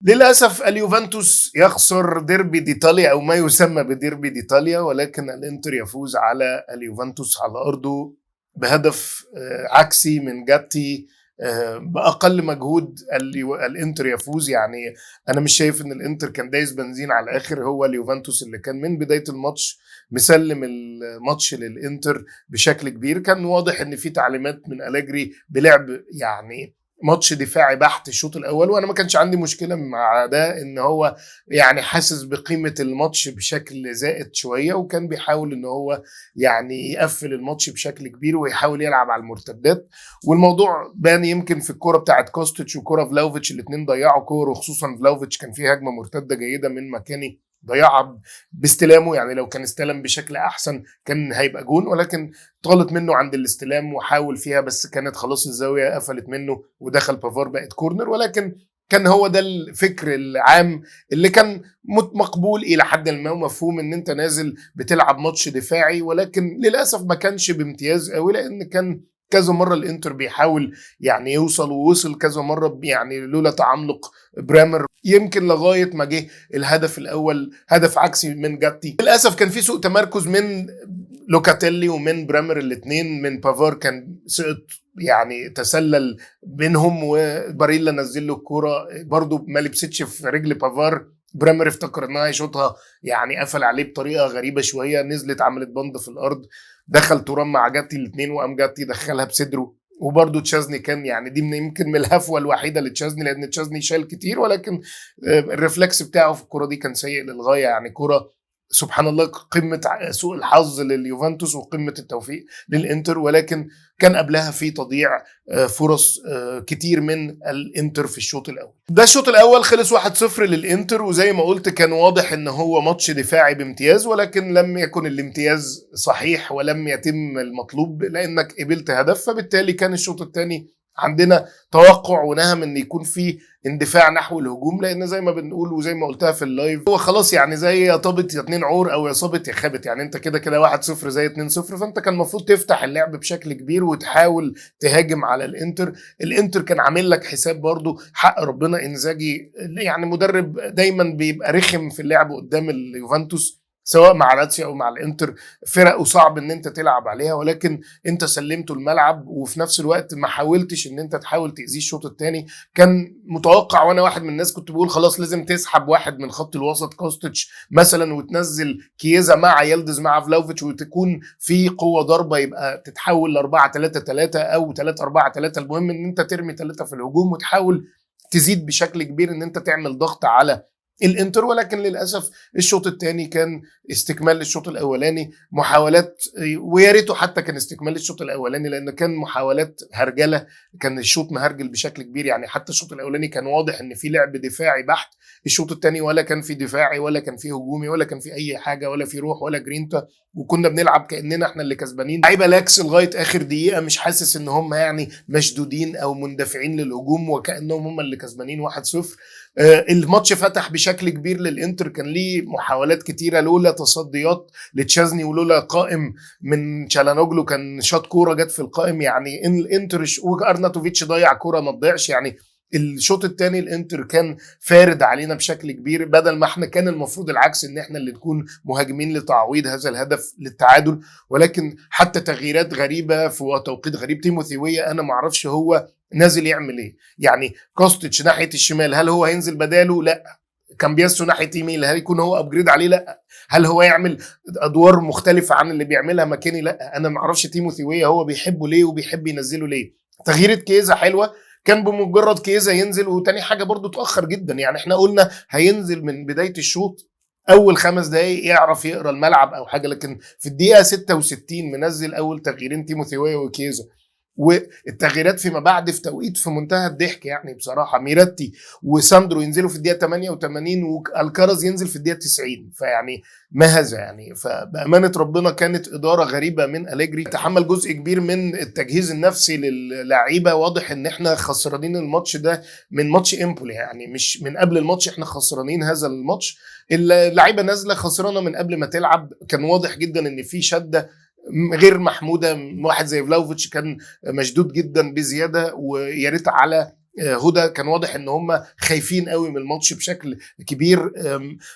للأسف اليوفنتوس يخسر ديربي ديطاليا أو ما يسمى بديربي ديطاليا، ولكن الإنتر يفوز على اليوفنتوس على أرضه بهدف عكسي من جاتي. بأقل مجهود الإنتر يفوز. يعني أنا مش شايف إن الإنتر كان دايس بنزين على الآخر، هو اليوفنتوس اللي كان من بداية الماتش مسلم الماتش للإنتر بشكل كبير. كان واضح إن في تعليمات من أليجري بلعب يعني ماتش دفاعي بحت الشوط الاول، وانا ما كانش عندي مشكله مع ده، ان هو يعني حاسس بقيمه الماتش بشكل زائد شويه، وكان بيحاول ان هو يعني يقفل الماتش بشكل كبير ويحاول يلعب على المرتدات. والموضوع بان يمكن في الكره بتاعت كوستيتش وكره فلاوفيتش، الاثنين ضيعوا كور، وخصوصا فلاوفيتش كان فيه هجمه مرتده جيده من مكاني ضيعها باستلامه. يعني لو كان استلم بشكل احسن كان هيبقى جون، ولكن طالت منه عند الاستلام وحاول فيها، بس كانت خلاص الزاويه قفلت منه ودخل بافار بقت كورنر. ولكن كان هو ده الفكر العام اللي كان مقبول الى حد ما ومفهوم، ان انت نازل بتلعب ماتش دفاعي، ولكن للاسف ما كانش بامتياز قوي، لان كان كذا مره الانتر بيحاول يعني يوصل، ووصل كذا مره يعني لولا تعمق برامر، يمكن لغايه ما جه الهدف الاول هدف عكسي من جاتي. للاسف كان في سوء تمركز من لوكاتيلي ومن برامر، الاثنين من بافار كان سقط يعني تسلل بينهم، وباريلا نزل له الكوره برضو ما لبستش في رجل بافار. برامر افتكر انها يشوطها، يعني قفل عليه بطريقه غريبه شويه، نزلت عملت بند في الارض، دخل تورام مع جاتي الاثنين، وقام جاتي دخلها بصدره. وبرده تشازني كان يعني دي يمكن من الهفوه الوحيده لتشازني، لان تشازني شال كتير، ولكن الرفلكس بتاعه في الكره دي كان سيء للغايه. يعني كره سبحان الله قمه سوء الحظ لليوفنتوس وقمه التوفيق للانتر، ولكن كان قبلها في تضييع فرص كتير من الانتر في الشوط الاول. ده الشوط الاول خلص 1-0 للانتر، وزي ما قلت كان واضح ان هو ماتش دفاعي بامتياز، ولكن لم يكن الامتياز صحيح ولم يتم المطلوب لانك قبلت هدف. فبالتالي كان الشوط الثاني عندنا توقع ونهم ان يكون في اندفاع نحو الهجوم، لان زي ما بنقول وزي ما قلتها في اللايف، هو خلاص يعني زي يا طابت يا اتنين عور او يا صابت يا خابت. يعني انت كده كده 1-0 زي 2-0، فانت كان المفروض تفتح اللعب بشكل كبير وتحاول تهاجم على الانتر. الانتر كان عامل لك حساب برضو، حق ربنا انزاجي يعني مدرب دايما بيبقى رخم في اللعب قدام اليوفنتوس، سواء مع لاتسيو او مع الانتر، فرق وصعب ان انت تلعب عليها، ولكن انت سلمته الملعب، وفي نفس الوقت ما حاولتش ان انت تحاول تاذيه الشوط الثاني. كان متوقع، وانا واحد من الناس كنت بقول خلاص لازم تسحب واحد من خط الوسط كوستيتش مثلا، وتنزل كييزا مع يلدز مع فلاوفيتش، وتكون في قوه ضربه، يبقى تتحول ل 4-3-3 او 3-4-3. المهم ان انت ترمي 3 في الهجوم وتحاول تزيد بشكل كبير ان انت تعمل ضغط على الانتر. ولكن للاسف الشوط الثاني كان استكمال للشوط الاولاني، محاولات، ويا ريته حتى كان استكمال للشوط الاولاني، لان كان محاولات هرجله، كان الشوط مهرجل بشكل كبير. يعني حتى الشوط الاولاني كان واضح ان في لعب دفاعي بحت، الشوط الثاني ولا كان في دفاعي ولا كان في هجومي ولا كان في اي حاجه ولا في روح ولا جرينتا، وكنا بنلعب كاننا احنا اللي كسبانين. لعيبه لاكس لغايه اخر دقيقه، مش حاسس ان هم يعني مشدودين او مندفعين للهجوم وكانهم هم اللي كسبانين 1-0. الماتش فتح بشكل كبير للانتر، كان ليه محاولات كتيره لولا تصديات لتشازني ولولا قائم من تشالانوجلو، كان شاط كوره جت في القائم. يعني ان الانتر وارناتوفيتش ضيع كوره ما تضيعش. يعني الشوط الثاني الانتر كان فارد علينا بشكل كبير، بدل ما احنا كان المفروض العكس، ان احنا اللي نكون مهاجمين لتعويض هذا الهدف للتعادل. ولكن حتى تغييرات غريبه في توقيت غريب، تيموثي ويا انا ما اعرفش هو نازل يعمل ايه. يعني كوستيتش ناحيه الشمال، هل هو هينزل بداله؟ لا. كامبياسو ناحيه يمين، هل يكون هو ابجريد عليه؟ لا. هل هو يعمل ادوار مختلفه عن اللي بيعملها مكاني؟ لا. انا ما اعرفش تيموثي ويا هو بيحبه ليه وبيحب ينزله ليه. تغييره كيزا حلوه، كان بمجرد كيزا ينزل. وتاني حاجه برضو اتاخر جدا، يعني احنا قلنا هينزل من بدايه الشوط اول 5 دقائق يعرف يقرا الملعب او حاجه، لكن في الدقيقه 66 منزل اول تغييرين تيموثي ويا وكيزا. والتغييرات فيما بعد في توقيت في منتهى الضحك، يعني بصراحه ميراتي وساندرو ينزلوا في الدقيقه 88 والكارز ينزل في الدقيقه 90. فيعني ما هذا يعني. فبامانه ربنا كانت اداره غريبه من أليجري، تحمل جزء كبير من التجهيز النفسي للاعيبه. واضح ان احنا خسرانين الماتش ده من ماتش امبولي، يعني مش من قبل الماتش، احنا خسرانين هذا الماتش. اللعيبه نازله خسرانه من قبل ما تلعب، كان واضح جدا ان في شده غير محموده. واحد زي فلاوفيتش كان مشدود جدا بزياده، ويا ريت على هدى كان واضح ان هم خايفين قوي من الماتش بشكل كبير.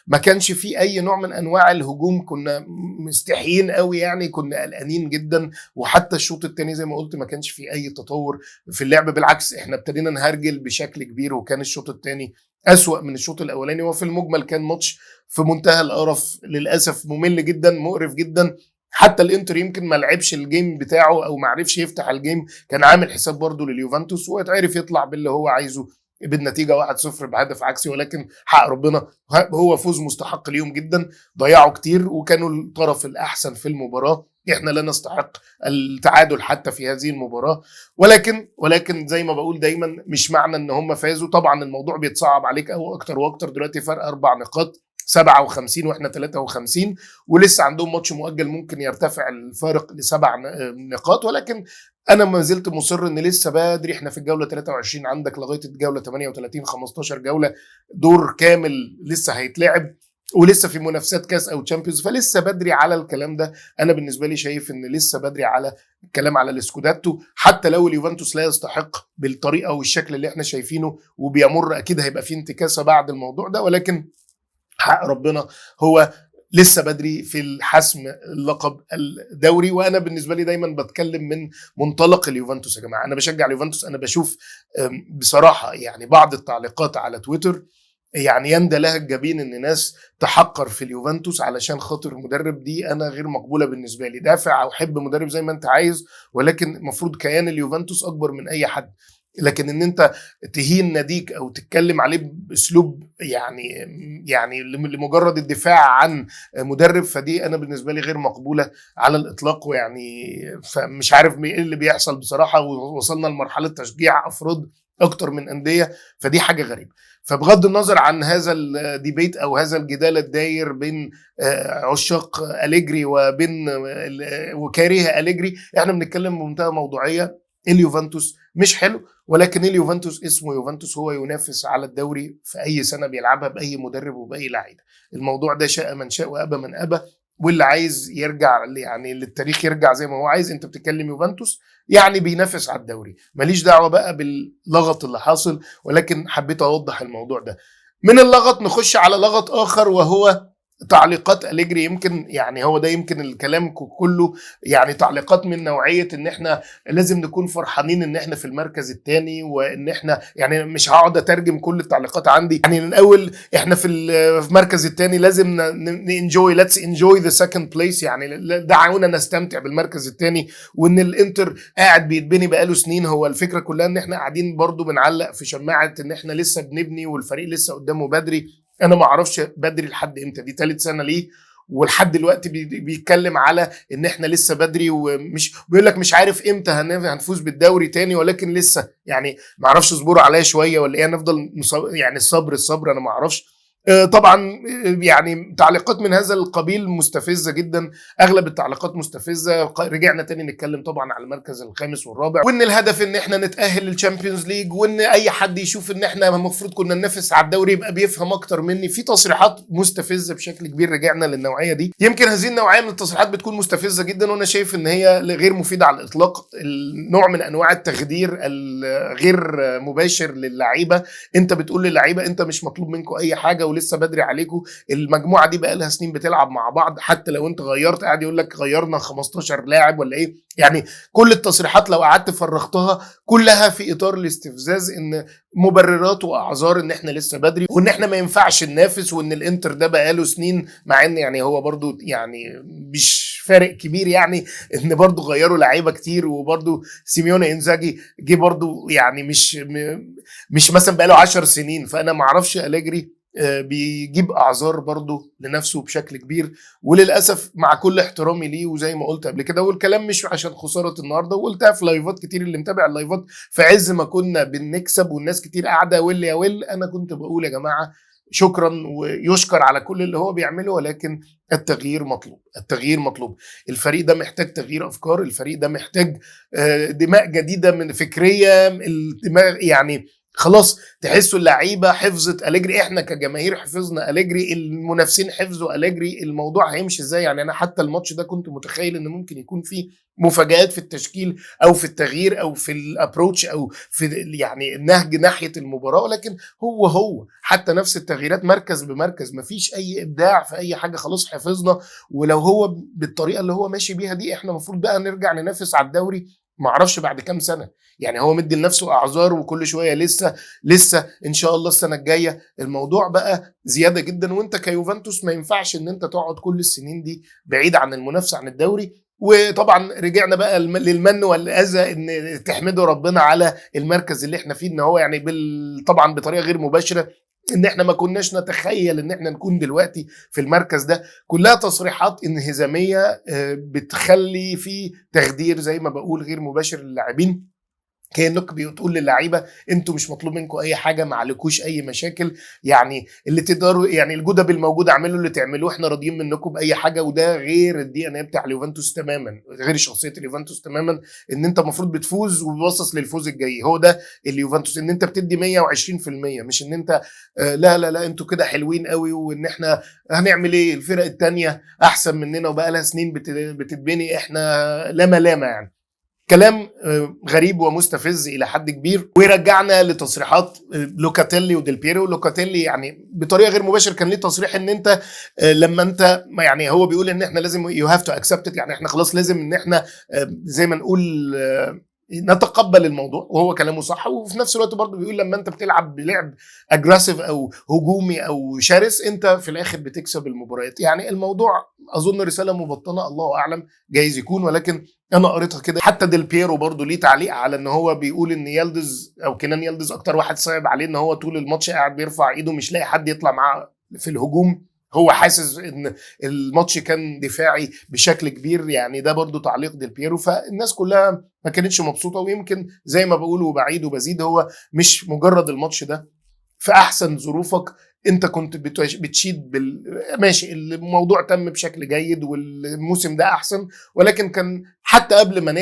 ما كانش فيه اي نوع من انواع الهجوم، كنا مستحيين قوي يعني، كنا قلقانين جدا. وحتى الشوط الثاني زي ما قلت ما كانش فيه اي تطور في اللعب، بالعكس احنا ابتدينا نهرجل بشكل كبير، وكان الشوط الثاني أسوأ من الشوط الاولاني. وفي المجمل كان ماتش في منتهى القرف للاسف، ممل جدا مقرف جدا. حتى الانتر يمكن ما لعبش الجيم بتاعه او ما عرفش يفتح الجيم، كان عامل حساب برضه لليوفنتوس وعرف يطلع باللي هو عايزه بالنتيجه 1-0 بهدف عكسي. ولكن حق ربنا هو فوز مستحق اليوم جدا، ضيعوا كتير وكانوا الطرف الاحسن في المباراه. احنا لا نستحق التعادل حتى في هذه المباراه، ولكن زي ما بقول دايما مش معنى ان هم فازوا. طبعا الموضوع بيتصعب عليك او اكتر واكتر، دلوقتي فرق 4 نقاط، 57 واحنا 53، ولسه عندهم ماتش مؤجل ممكن يرتفع الفارق ل7 نقاط. ولكن انا ما زلت مصر ان لسه بدري، احنا في الجوله 23، عندك لغايه الجوله 38 15 جوله، دور كامل لسه هيتلعب، ولسه في منافسات كاس او تشامبيونز، فلسه بدري على الكلام ده. انا بالنسبه لي شايف ان لسه بدري على الكلام على الاسكوداتو، حتى لو اليوفنتوس لا يستحق بالطريقه والشكل اللي احنا شايفينه وبيمر، اكيد هيبقى في انتكاسه بعد الموضوع ده. ولكن حق ربنا هو لسه بدري في الحسم اللقب الدوري. وانا بالنسبه لي دايما بتكلم من منطلق اليوفنتوس. يا جماعه انا بشجع اليوفنتوس، انا بشوف بصراحه يعني بعض التعليقات على تويتر يعني يندى لها الجبين ان ناس تحقر في اليوفنتوس علشان خاطر مدرب، دي انا غير مقبوله بالنسبه لي. دافع او حب مدرب زي ما انت عايز، ولكن المفروض كيان اليوفنتوس اكبر من اي حد. لكن ان انت تهين ناديك او تتكلم عليه باسلوب يعني لمجرد الدفاع عن مدرب، فدي انا بالنسبه لي غير مقبوله على الاطلاق. ويعني فمش عارف ايه اللي بيحصل بصراحه، ووصلنا لمرحله تشجيع افراد اكتر من انديه، فدي حاجه غريبه. فبغض النظر عن هذا الديبيت او هذا الجدال الداير بين عشاق أليجري وبين وكاره أليجري، احنا بنتكلم بمنتهى موضوعيه. اليوفنتوس مش حلو، ولكن اليوفنتوس اسمه يوفنتوس، هو ينافس على الدوري في اي سنه بيلعبها باي مدرب وباي لعيبه. الموضوع ده شاء من شاء وابى من ابى، واللي عايز يرجع يعني للتاريخ يرجع زي ما هو عايز. انت بتتكلم يوفنتوس يعني بينافس على الدوري، ماليش دعوه بقى باللغط اللي حاصل، ولكن حبيت اوضح الموضوع ده. من اللغط نخش على لغط اخر، وهو تعليقات أليجري. يمكن يعني هو ده يمكن الكلام كله يعني تعليقات من نوعية ان احنا لازم نكون فرحانين ان احنا في المركز الثاني، وان احنا يعني مش هقعد اترجم كل التعليقات عندي. يعني من الاول احنا في المركز الثاني لازم ننجوي، ليتس انجوي ذا سكند بليس، يعني دعونا نستمتع بالمركز الثاني. وان الانتر قاعد بيتبني بقاله سنين، هو الفكرة كلها ان احنا قاعدين برضو بنعلق في شماعة ان احنا لسه بنبني والفريق لسه قدامه بدري. انا ما اعرفش بدري لحد امتى، دي ثالث سنه ليه ولحد دلوقتي بيتكلم على ان احنا لسه بدري، ومش بيقول لك مش عارف امتى هنفوز بالدوري تاني، ولكن لسه يعني ما اعرفش اصبروا عليا شويه ولا ايه، نفضل يعني الصبر انا ما اعرفش. طبعا يعني تعليقات من هذا القبيل مستفزه جدا، اغلب التعليقات مستفزه. رجعنا تاني نتكلم طبعا على المركز الخامس والرابع، وان الهدف ان احنا نتاهل للتشامبيونز ليج، وان اي حد يشوف ان احنا المفروض كنا ننافس على الدوري يبقى بيفهم اكتر مني. في تصريحات مستفزه بشكل كبير، رجعنا للنوعيه دي. يمكن هذه النوعيه من التصريحات بتكون مستفزه جدا، وانا شايف ان هي غير مفيده على الاطلاق. النوع من انواع التخدير الغير مباشر للعيبه، انت بتقول للعيبه انت مش مطلوب منكم اي حاجه ولسه بدري عليكم، المجموعه دي بقى لها سنين بتلعب مع بعض، حتى لو انت غيرت قاعد يقول لك غيرنا 15 لاعب ولا ايه. يعني كل التصريحات لو قعدت فرغتها كلها في اطار الاستفزاز، ان مبررات واعذار ان احنا لسه بدري، وان احنا ما ينفعش ننافس، وان الانتر ده بقى له سنين، مع ان يعني هو برضو يعني مش فارق كبير يعني، ان برضو غيروا لعيبه كتير، وبرضو سيميوني انزاجي جه برضو يعني مش مثلا بقى له 10 سنين. فانا ما اعرفش أليجري بيجيب اعذار برضه لنفسه بشكل كبير. وللاسف مع كل احترامي ليه، وزي ما قلت قبل كده، والكلام مش عشان خساره النهارده، وقلتها في لايفات كتير، اللي متابع اللايفات في عز ما كنا بنكسب والناس كتير قاعده ويل يا ويل، انا كنت بقول يا جماعه شكرا ويشكر على كل اللي هو بيعمله، ولكن التغيير مطلوب، التغيير مطلوب. الفريق ده محتاج تغيير افكار، الفريق ده محتاج دماء جديده من فكريه، الدماء يعني خلاص تحسوا اللعيبه حفظت أليجري، احنا كجماهير حفظنا أليجري، المنافسين حفظوا أليجري، الموضوع هيمشي ازاي؟ يعني انا حتى الماتش ده كنت متخيل ان ممكن يكون فيه مفاجآت في التشكيل او في التغيير او في الابروتش او في يعني النهج ناحيه المباراه، ولكن هو حتى نفس التغييرات مركز بمركز، مفيش اي ابداع في اي حاجه، خلاص حفظنا. ولو هو بالطريقه اللي هو ماشي بيها دي، احنا المفروض بقى نرجع ننافس على الدوري معرفش بعد كام سنه. يعني هو مدي لنفسه اعذار وكل شويه لسه ان شاء الله السنه الجايه. الموضوع بقى زياده جدا، وانت كيوفنتوس ما ينفعش ان انت تقعد كل السنين دي بعيد عن المنافسه عن الدوري. وطبعا رجعنا بقى للمن والاذى، ان تحمدوا ربنا على المركز اللي احنا فيه، ان هو يعني طبعا بطريقه غير مباشره ان احنا ما كناش نتخيل ان احنا نكون دلوقتي في المركز ده. كلها تصريحات انهزاميه بتخلي في تخدير زي ما بقول غير مباشر للاعبين، كانك بتقول للعيبه انتوا مش مطلوب منكم اي حاجه، ما عليكوش اي مشاكل، يعني اللي تقدروا يعني الجدب الموجود اعملوا اللي تعملوه، احنا راضيين منكم باي حاجه. وده غير الدي ان اي بتاع اليوفنتوس تماما، غير شخصيه اليوفنتوس تماما، ان انت المفروض بتفوز وباصص للفوز الجاي. هو ده اليوفنتوس، ان انت بتدي 120%، مش ان انت لا انتوا كده حلوين قوي، وان احنا هنعمل ايه، الفرق التانية احسن مننا وبقى لها سنين بتتبني، احنا لاما يعني. كلام غريب ومستفز الى حد كبير، ويرجعنا لتصريحات لوكاتيلي وديل بيرو. لوكاتيلي يعني بطريقه غير مباشره كان ليه تصريح ان انت لما انت يعني هو بيقول ان احنا لازم يو هاف تو اكسبت، يعني احنا خلاص لازم ان احنا زي ما نقول نتقبل الموضوع، وهو كلامه صح. وفي نفس الوقت برضه بيقول لما انت بتلعب بلعب اجريسيف او هجومي او شرس، انت في الاخر بتكسب المباريات. يعني الموضوع اظن رساله مبطنه، الله اعلم، جايز يكون، ولكن انا قريتها كده. حتى ديل بيرو برضه ليه تعليق على ان هو بيقول ان يلدز او كنان يلدز اكتر واحد صعب عليه، ان هو طول الماتش قاعد بيرفع ايده مش لاقي حد يطلع معاه في الهجوم، هو حاسس ان الماتش كان دفاعي بشكل كبير. يعني ده برضو تعليق ديل بيرو، فالناس كلها ما كانتش مبسوطه. ويمكن زي ما بقول وبعيد وبزيد، هو مش مجرد الماتش ده في احسن ظروفك انت كنت بتشيد ماشي، الموضوع تم بشكل جيد والموسم ده احسن، ولكن كان حتى قبل ما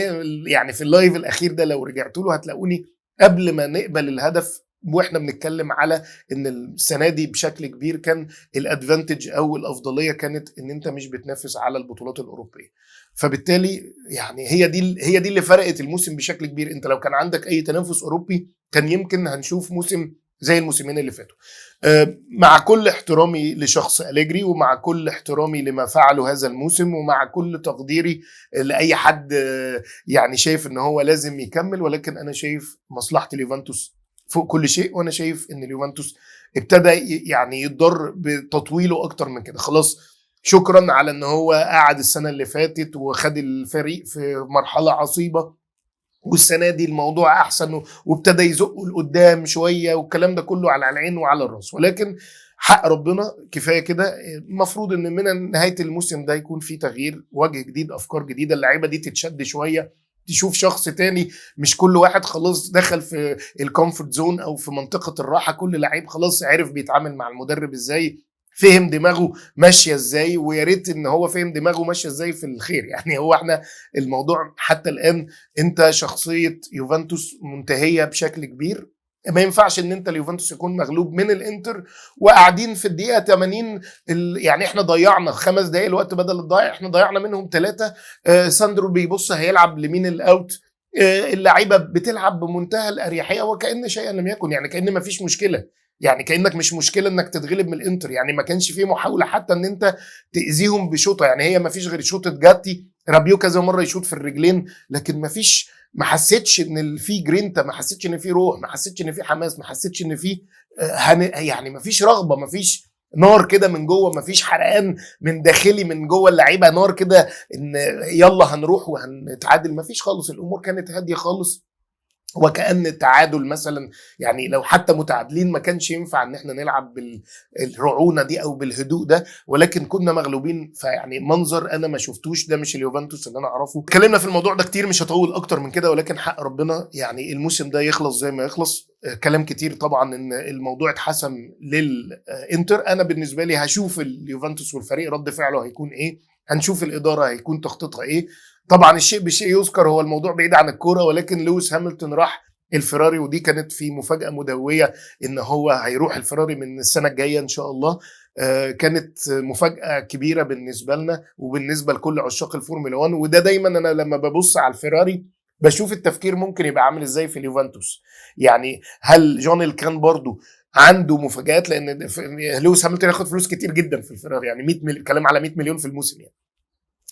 يعني في اللايف الاخير ده لو رجعتوا له هتلاقوني قبل ما نقبل الهدف واحنا بنتكلم على ان السنه دي بشكل كبير كان الادفانتج او الافضليه كانت ان انت مش بتنافس على البطولات الاوروبيه. فبالتالي يعني هي دي اللي فرقت الموسم بشكل كبير. انت لو كان عندك اي تنافس اوروبي كان يمكن هنشوف موسم زي الموسمين اللي فاتوا. مع كل احترامي لشخص أليجري، ومع كل احترامي لما فعله هذا الموسم، ومع كل تقديري لأي حد يعني شايف ان هو لازم يكمل، ولكن انا شايف مصلحة اليوفنتوس فوق كل شيء. وانا شايف ان اليوفنتوس ابتدى يعني يتضر بتطويله اكتر من كده. خلاص شكرا على ان هو قعد السنة اللي فاتت وخد الفريق في مرحلة عصيبة، والسنه دي الموضوع احسن وابتدى يزقوا لقدام شويه، والكلام ده كله على العين وعلى الراس. ولكن حق ربنا كفايه كده. المفروض ان من نهايه الموسم ده يكون في تغيير، وجه جديد، افكار جديده، اللعيبه دي تتشد شويه، تشوف شخص تاني، مش كل واحد خلاص دخل في الكومفورت زون او في منطقه الراحه. كل لعيب خلاص عرف بيتعامل مع المدرب ازاي، فهم دماغه ماشيه ازاي، ويا ريت ان هو فهم دماغه ماشيه ازاي في الخير. يعني هو احنا الموضوع حتى الان انت شخصيه يوفنتوس منتهيه بشكل كبير. ما ينفعش ان انت اليوفنتوس يكون مغلوب من الانتر وقاعدين في الدقيقه 80 يعني احنا ضيعنا 5 دقائق الوقت بدل الضايع، احنا ضيعنا منهم 3. ساندرو بيبص هيلعب لمين الاوت، اللعيبه بتلعب بمنتهى الاريحيه وكأن شيئا لم يكن، يعني كأن ما فيش مشكله، يعني كأنك مش مشكله انك تتغلب من الانتر. يعني ما كانش فيه محاوله حتى ان انت تاذيهم بشوطه، يعني هي ما فيش غير شوطه جاتي، رابيو كذا مره يشوط في الرجلين، لكن ما فيش، ما حسيتش ان في جرينتا، ما حسيتش ان في روح، ما حسيتش ان في حماس، ما حسيتش ان في يعني ما فيش رغبه، ما فيش نار كده من جوه، ما فيش حرقان من داخلي من جوه اللعيبه، نار كده ان يلا هنروح وهنتعادل، ما فيش خالص. الامور كانت هاديه خالص، وكأن التعادل مثلا، يعني لو حتى متعادلين ما كانش ينفع ان احنا نلعب بالرعونة دي او بالهدوء ده، ولكن كنا مغلوبين. فيعني منظر انا ما شفتوش، ده مش اليوفنتوس اللي انا اعرفه. اتكلمنا في الموضوع ده كتير، مش هطول اكتر من كده، ولكن حق ربنا يعني الموسم ده يخلص زي ما يخلص. كلام كتير طبعا ان الموضوع اتحسم للانتر. انا بالنسبة لي هشوف اليوفنتوس والفريق رد فعله هيكون ايه، هنشوف الادارة هيكون تخطيطها ايه. طبعا الشيء بشيء يذكر، هو الموضوع بعيد عن الكوره، ولكن لويس هامilton راح الفيراري، ودي كانت في مفاجأة مدوية ان هو هيروح الفيراري من السنة الجاية ان شاء الله. كانت مفاجأة كبيرة بالنسبة لنا وبالنسبة لكل عشاق الفورمولا 1. وده دايما انا لما ببص على الفيراري بشوف التفكير ممكن يبقى عامل ازاي في اليوفنتوس. يعني هل جون الكان برضو عنده مفاجآت؟ لان لويس هامilton ياخد فلوس كتير جدا في الفيراري، يعني 100 مليون، كلام على 100 مليون في الموسم يعني،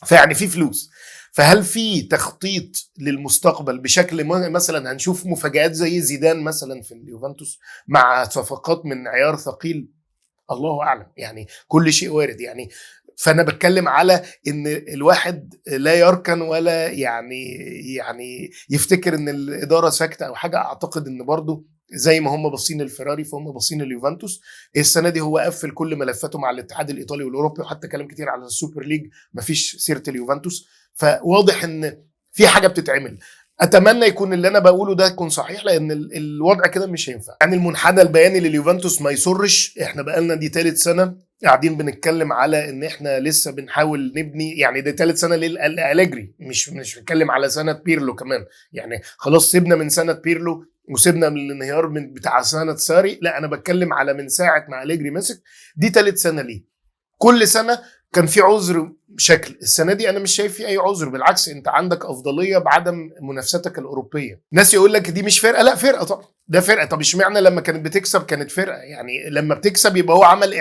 فيعني في فلوس. فهل في تخطيط للمستقبل بشكل مثلا هنشوف مفاجآت زي زيدان مثلا في اليوفنتوس مع صفقات من عيار ثقيل؟ الله اعلم، يعني كل شيء وارد يعني. فانا بتكلم على ان الواحد لا يركن ولا يعني يفتكر ان الاداره ساكته او حاجه. اعتقد ان برضو زي ما هم باصين للفيراري فهم باصين لليوفنتوس. السنه دي هو قفل كل ملفاته مع الاتحاد الايطالي والاوروبي، وحتى كلام كتير على السوبر ليج مفيش سيره اليوفنتوس. فواضح ان في حاجه بتتعمل. اتمنى يكون اللي انا بقوله ده يكون صحيح، لان الوضع كده مش هينفع. يعني المنحنى البياني لليوفنتوس ما يسرش. احنا بقالنا دي ثالث سنه قاعدين بنتكلم على ان احنا لسه بنحاول نبني، يعني ده ثالث سنه لأليجري، مش بنتكلم على سنه بيرلو كمان. يعني خلاص سيبنا من سنه بيرلو وسيبنا من الانهيار من بتاع سنه ساري، لا انا بتكلم على من ساعه ما أليجري مسك، دي ثالث سنه ليه. كل سنه كان في عذر شكل. السنه دي انا مش شايف في اي عذر، بالعكس انت عندك افضليه بعدم منافستك الاوروبيه. ناس يقول لك دي مش فرقه، لا فرقه طبعا، ده فرقه. طب اشمعنى لما كانت بتكسب كانت فرقه؟ يعني لما بتكسب يبقى هو عمل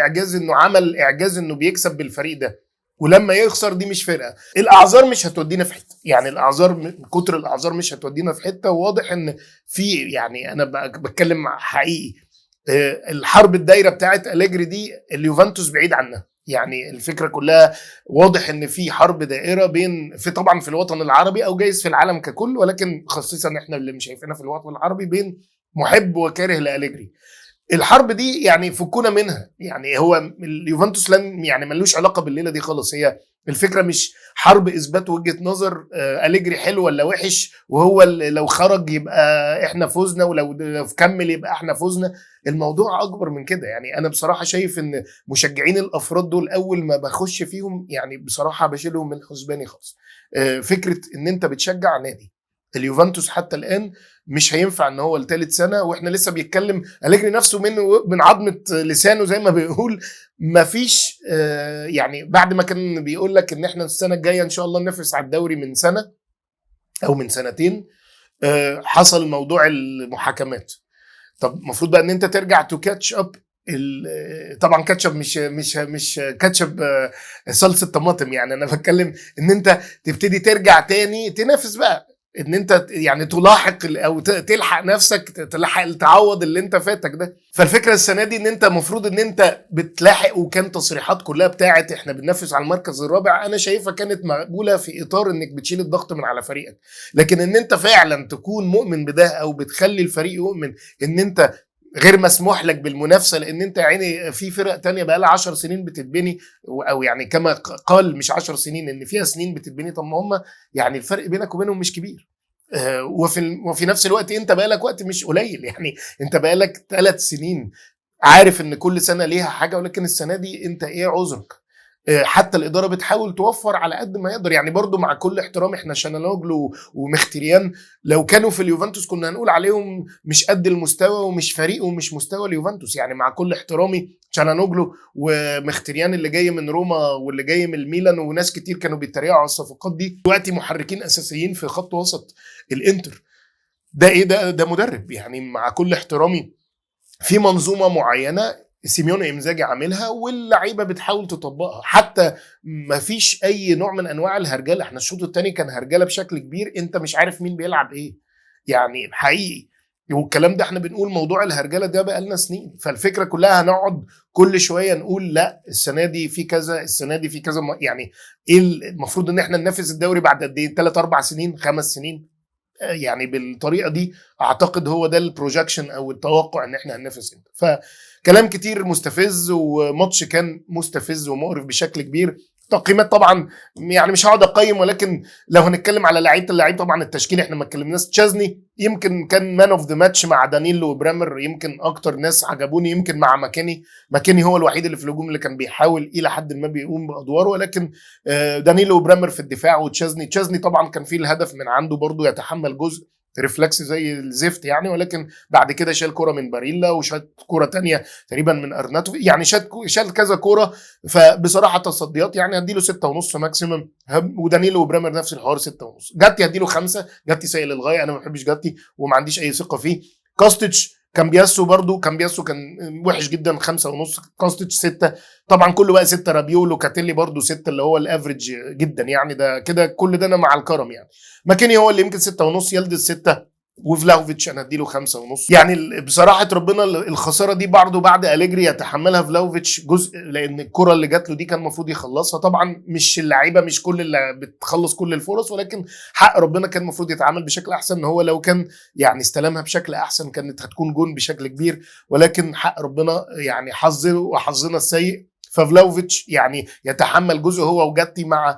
اعجاز انه بيكسب بالفريق ده، ولما يخسر دي مش فرقه. الاعذار مش هتودينا في حته، يعني الاعذار كتر الاعذار مش هتودينا في حته. وواضح ان في، يعني انا بتكلم حقيقي، الحرب الدايره بتاعت أليجري دي اليوفنتوس بعيد عنها. يعني الفكره كلها واضح ان في حرب دائره بين، في طبعا في الوطن العربي او جايز في العالم ككل، ولكن خصيصا احنا اللي مش شايفينها في الوطن العربي، بين محب وكاره لأليجري. الحرب دي يعني فكونا منها. يعني هو اليوفنتوس لن يعني ملوش علاقه بالليله دي خالص. هي الفكره مش حرب اثبات وجهه نظر أليجري حلو ولا وحش، وهو لو خرج يبقى احنا فزنا، ولو كمل يبقى احنا فزنا. الموضوع اكبر من كده. يعني انا بصراحه شايف ان مشجعين الافراد دول اول ما بخش فيهم يعني بصراحه بشيلهم من حسباني خالص. فكره ان انت بتشجع نادي اليوفنتوس حتى الان مش هينفع ان هو لثالث سنه واحنا لسه بيتكلم أليجري نفسه من عظمه لسانه زي ما بيقول. مفيش يعني بعد ما كان بيقول لك ان احنا السنه الجايه ان شاء الله ننافس على الدوري من سنه او من سنتين، حصل موضوع المحاكمات. طب المفروض بقى ان انت ترجع تو كاتش اب. طبعا كاتشب مش كاتشب صلصه طماطم. يعني انا بتكلم ان انت تبتدي ترجع تاني تنافس بقى، ان انت يعني تلاحق او تلحق نفسك، تلحق تعوض اللي انت فاتك ده. فالفكره السنه دي ان انت المفروض ان انت بتلاحق. وكان تصريحات كلها بتاعت احنا بننافس على المركز الرابع، انا شايفها كانت مقبوله في اطار انك بتشيل الضغط من على فريقك. لكن ان انت فعلا تكون مؤمن بده او بتخلي الفريق يؤمن ان انت غير مسموح لك بالمنافسه، لان انت يعني في فرق تانية بقى لها 10 سنين بتتبني، او يعني كما قال مش 10 سنين، ان فيها سنين بتتبني. طب ما هم يعني الفرق بينك وبينهم مش كبير. وفي نفس الوقت انت بقى لك وقت مش قليل. يعني انت بقى لك 3 سنين عارف ان كل سنه ليها حاجه، ولكن السنه دي انت ايه عذرك؟ حتى الاداره بتحاول توفر على قد ما يقدر. يعني برضو مع كل احترام احنا شانالوجلو ومختريان لو كانوا في اليوفنتوس كنا هنقول عليهم مش قد المستوى ومش فريق ومش مستوى اليوفنتوس. يعني مع كل احترامي شانالوجلو ومختريان اللي جاي من روما واللي جاي من الميلان، وناس كتير كانوا بيتريقوا على الصفقات دي، دلوقتي محركين اساسيين في خط وسط الانتر. ده ايه ده مدرب. يعني مع كل احترامي في منظومه معينه سيميوني إنزاجي عاملها واللعيبه بتحاول تطبقها. حتى ما فيش اي نوع من انواع الهرجله. احنا الشوط الثاني كان هرجله بشكل كبير، انت مش عارف مين بيلعب ايه يعني حقيقي. والكلام ده احنا بنقول موضوع الهرجله ده بقى لنا سنين. فالفكره كلها هنقعد كل شويه نقول لا السنه دي في كذا، السنه دي في كذا. يعني ايه المفروض ان احنا ننافس الدوري بعد قد ايه؟ 3 4 سنين 5 سنين؟ يعني بالطريقه دي اعتقد هو ده البروجكشن او التوقع ان احنا هننافس امتى. فكلام كتير مستفز، وماتش كان مستفز ومقرف بشكل كبير. تقييمات طبعا يعني مش هقعد اقيم، ولكن لو هنتكلم على لعيبه اللعيب طبعا التشكيل احنا ما اتكلمناش. تشازني يمكن كان مان اوف ذا ماتش مع دانيلو وبرامر، يمكن اكتر ناس عجبوني. يمكن مع ماكيني هو الوحيد اللي في الهجوم اللي كان بيحاول الى حد ما بيقوم بادواره، ولكن دانيلو وبرامر في الدفاع وتشازني طبعا كان فيه الهدف من عنده برضو يتحمل جزء ريفلكس زي الزفت يعني، ولكن بعد كده شال كرة من باريلا وشال كرة تانية تقريبا من ارناتو، يعني شال كذا كرة. فبصراحة تصديات يعني هديله 6.5 ماكسيمم. ودانيلو وبرامر نفس الحوار 6.5. جاتي هديله 5. جاتي سيء للغاية، انا ما بحبش جاتي وما عنديش اي ثقة فيه. كاستيتش كامبياسو برضو، كامبياسو كان وحش جدا 5.5. كاستيتش 6. طبعا كله بقى 6. رابيولو كاتيلي برضو 6 اللي هو الافريج جدا يعني، ده كده كل ده انا مع الكرم يعني. ماكيني هو اللي يمكن 6.5. يلدز 6. وفلاوفيتش انا اديله 5.5. يعني بصراحه ربنا الخساره دي برضه بعد أليجري يتحملها فلاوفيتش جزء، لان الكره اللي جات له دي كان المفروض يخلصها. طبعا مش اللعيبه مش كل اللي بتخلص كل الفرص، ولكن حق ربنا كان المفروض يتعامل بشكل احسن. ان هو لو كان يعني استلمها بشكل احسن كانت هتكون جون بشكل كبير، ولكن حق ربنا يعني حظه وحظنا السيء. ففلاوفيتش يعني يتحمل جزء هو وجاتي مع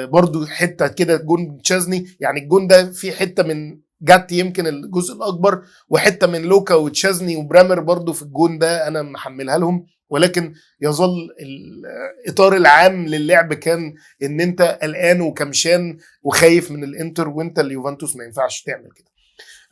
برضو حته كده جون تشازني. يعني الجون ده في حته من جاتي يمكن الجزء الاكبر، وحته من لوكا وتشازني وبرامر برضو في الجون ده انا محملها لهم. ولكن يظل الاطار العام للعب كان ان انت قلقان وكمشان وخايف من الانتر، وانت اليوفنتوس ما ينفعش تعمل كده.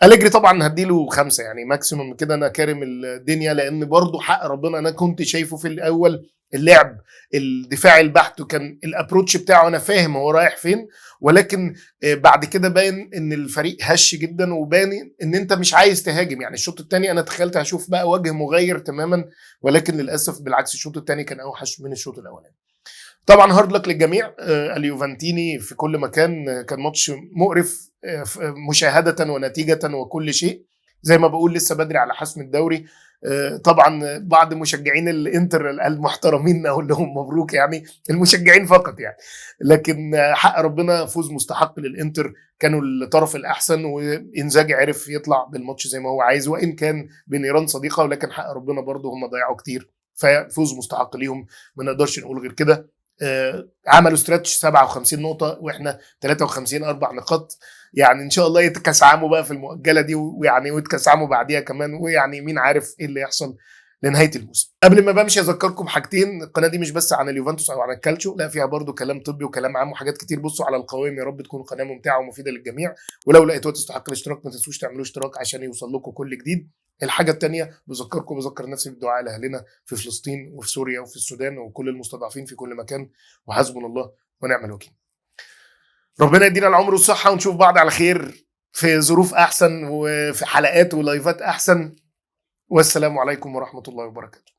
أليجري طبعا هديله 5 يعني ماكسيمم كده. انا كارم الدنيا لان برضو حق ربنا انا كنت شايفه في الاول اللعب الدفاعي البحت، وكان الابروتش بتاعه انا فاهم هو رايح فين. ولكن بعد كده باين ان الفريق هش جدا، وباين ان انت مش عايز تهاجم. يعني الشوط الثاني انا تخيلت هشوف بقى وجه مغير تماما، ولكن للاسف بالعكس الشوط الثاني كان اوحش من الشوط الاولاني. طبعا هارد لك للجميع. اليوفنتيني في كل مكان. كان ماتش مقرف مشاهدة ونتيجة وكل شيء. زي ما بقول لسه بدري على حسم الدوري. طبعا بعض مشجعين الانتر المحترمين اقول لهم مبروك يعني، المشجعين فقط يعني. لكن حق ربنا فوز مستحق للانتر، كانوا الطرف الاحسن، وانزاجي عرف يطلع بالماتش زي ما هو عايز، وان كان بنيران صديقه، ولكن حق ربنا برضه هم ضيعوا كتير، ففوز مستحق ليهم. ما نقدرش نقول غير كده. عملوا ستريتش 57 نقطة واحنا 53 4 نقاط. يعني ان شاء الله يتكسعموا بقى في المؤجلة دي، ويعني ويتكسعموا بعديها كمان، ويعني مين عارف ايه اللي يحصل لنهاية الموسم. قبل ما بمشي اذكركم حاجتين. القناة دي مش بس عن اليوفنتوس او عن الكالتشو، لا فيها برضو كلام طبي وكلام عام وحاجات كتير. بصوا على القوائم، يا رب تكون قناة ممتعة ومفيدة للجميع. ولو لقيتوها تستحق الاشتراك ما تنسوش تعملوا اشتراك عشان يوصل لكم كل جديد. الحاجة التانية بذكر نفسي بالدعاء لأهلنا في فلسطين وفي سوريا وفي السودان وكل المستضعفين في كل مكان، وحسبنا الله ونعم الوكيل. ربنا يدينا العمر والصحة، ونشوف بعض على خير في ظروف أحسن وفي حلقات ولايفات أحسن. والسلام عليكم ورحمة الله وبركاته.